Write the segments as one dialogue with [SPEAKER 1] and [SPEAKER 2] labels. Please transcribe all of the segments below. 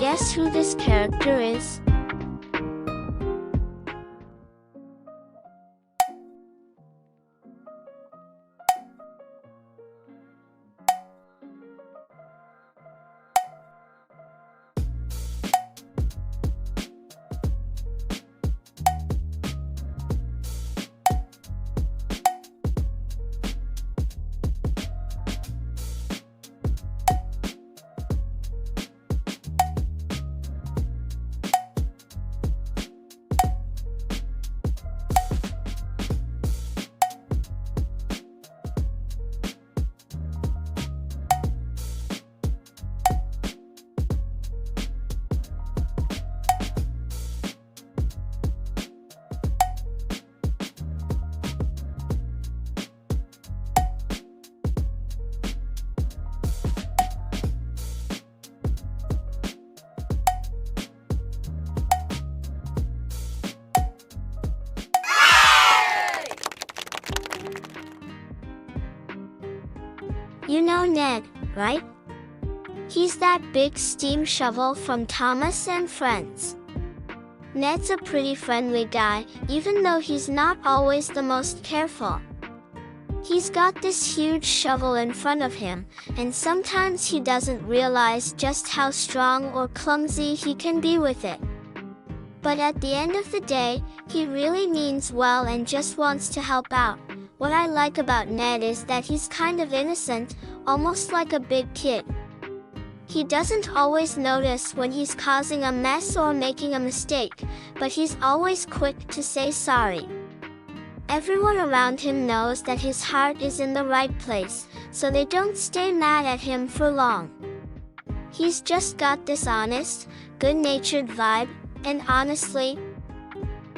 [SPEAKER 1] Guess who this character is? You know Ned, right? He's that big steam shovel from Thomas and Friends. Ned's a pretty friendly guy, even though he's not always the most careful. He's got this huge shovel in front of him, and sometimes he doesn't realize just how strong or clumsy he can be with it. But at the end of the day, he really means well and just wants to help out. What I like about Ned is that he's kind of innocent, almost like a big kid. He doesn't always notice when he's causing a mess or making a mistake, but he's always quick to say sorry. Everyone around him knows that his heart is in the right place, so they don't stay mad at him for long. He's just got this honest, good-natured vibe, and honestly,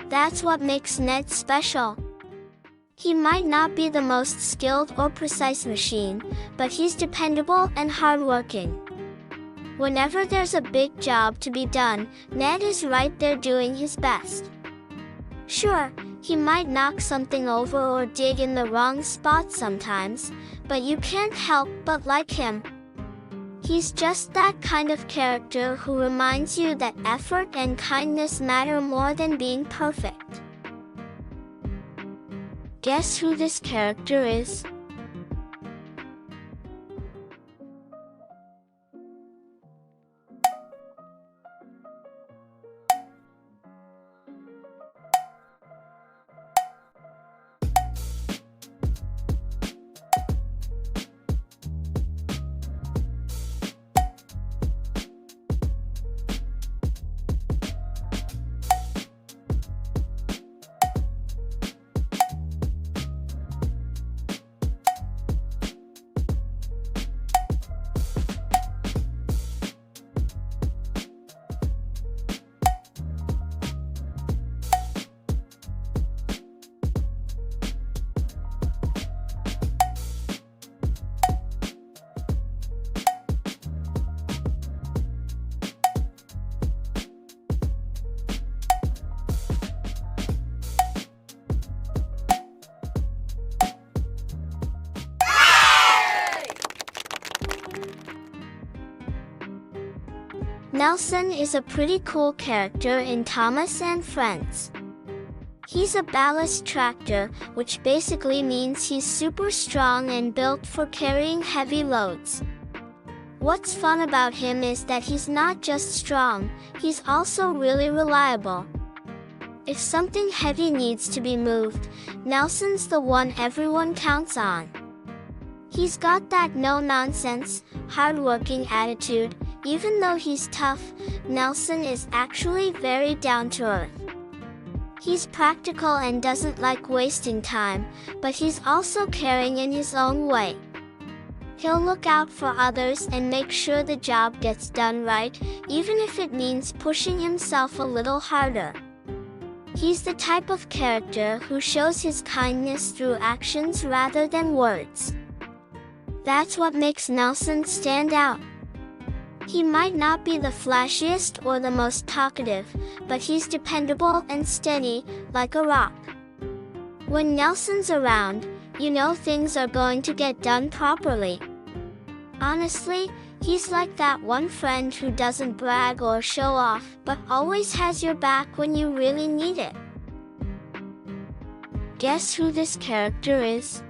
[SPEAKER 1] that's what makes Ned special. He might not be the most skilled or precise machine, but he's dependable and hardworking. Whenever there's a big job to be done, Ned is right there doing his best. Sure, he might knock something over or dig in the wrong spot sometimes, but you can't help but like him. He's just that kind of character who reminds you that effort and kindness matter more than being perfect. Guess who this character is? Nelson is a pretty cool character in Thomas and Friends. He's a ballast tractor, which basically means he's super strong and built for carrying heavy loads. What's fun about him is that he's not just strong, he's also really reliable. If something heavy needs to be moved, Nelson's the one everyone counts on. He's got that no-nonsense, hard-working attitude. Even though he's tough, Nelson is actually very down-to-earth. He's practical and doesn't like wasting time, but he's also caring in his own way. He'll look out for others and make sure the job gets done right, even if it means pushing himself a little harder. He's the type of character who shows his kindness through actions rather than words. That's what makes Nelson stand out. He might not be the flashiest or the most talkative, but he's dependable and steady, like a rock. When Nelson's around, you know things are going to get done properly. Honestly, He's like that one friend who doesn't brag or show off, but always has your back when you really need it. Guess who this character is?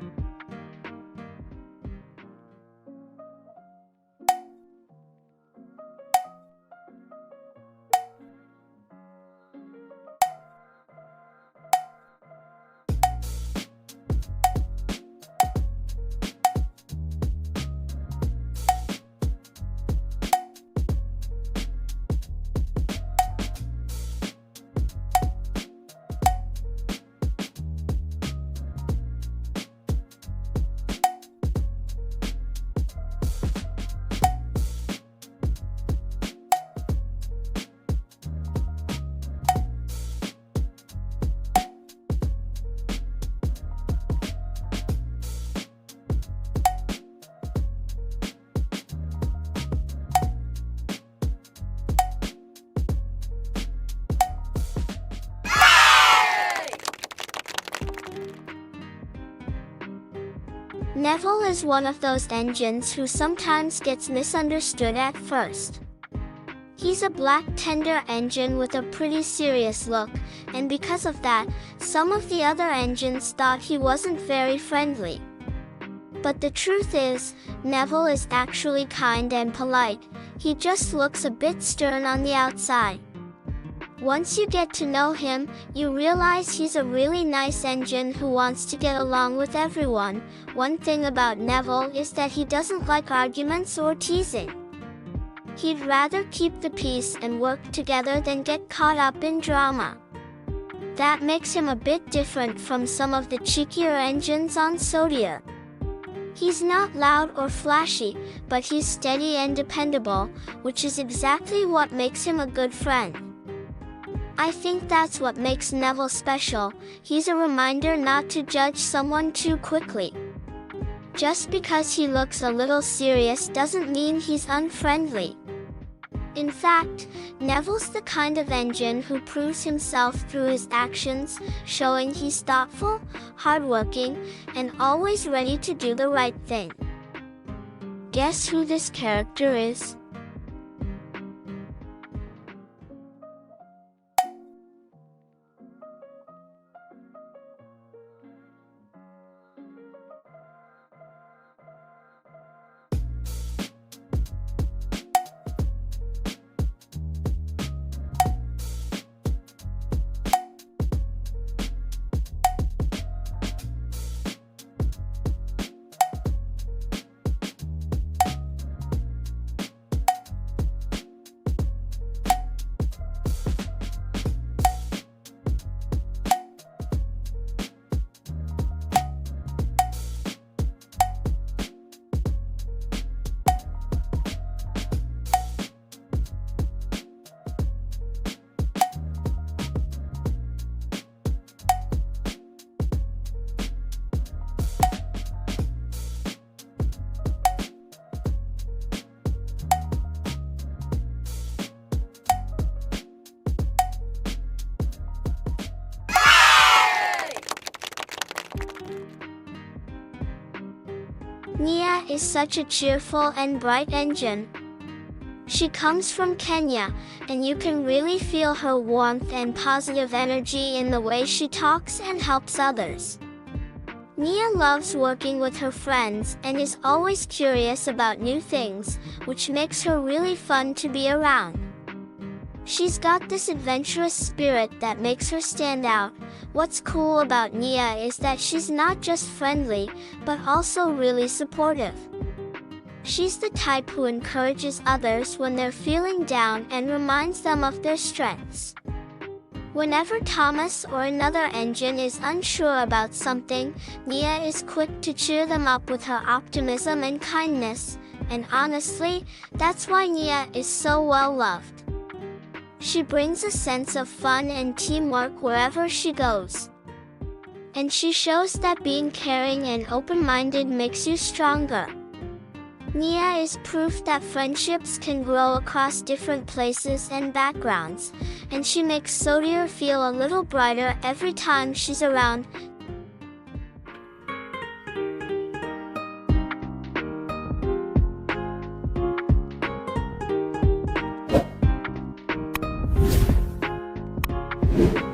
[SPEAKER 1] Neville is one of those engines who sometimes gets misunderstood at first. He's a black tender engine with a pretty serious look, and because of that, some of the other engines thought he wasn't very friendly. But the truth is, Neville is actually kind and polite. He just looks a bit stern on the outside. Once you get to know him, you realize he's a really nice engine who wants to get along with everyone. One thing about Neville is that he doesn't like arguments or teasing. He'd rather keep the peace and work together than get caught up in drama. That makes him a bit different from some of the cheekier engines on Zodiac. He's not loud or flashy, but he's steady and dependable, which is exactly what makes him a good friend. I think that's what makes Neville special. He's a reminder not to judge someone too quickly. Just because he looks a little serious doesn't mean he's unfriendly. In fact, Neville's the kind of engine who proves himself through his actions, showing he's thoughtful, hardworking, and always ready to do the right thing. Guess who this character is? Nia is such a cheerful and bright engine. She comes from Kenya, and you can really feel her warmth and positive energy in the way she talks and helps others. Nia loves working with her friends and is always curious about new things, which makes her really fun to be around. She's got this adventurous spirit that makes her stand out. What's cool about Nia is that she's not just friendly, but also really supportive. She's the type who encourages others when they're feeling down and reminds them of their strengths. Whenever Thomas or another engine is unsure about something, Nia is quick to cheer them up with her optimism and kindness, and honestly, that's why Nia is so well loved. She brings a sense of fun and teamwork wherever she goes. And she shows that being caring and open-minded makes you stronger. Nia is proof that friendships can grow across different places and backgrounds, and she makes Zodiac feel a little brighter every time she's around.
[SPEAKER 2] you.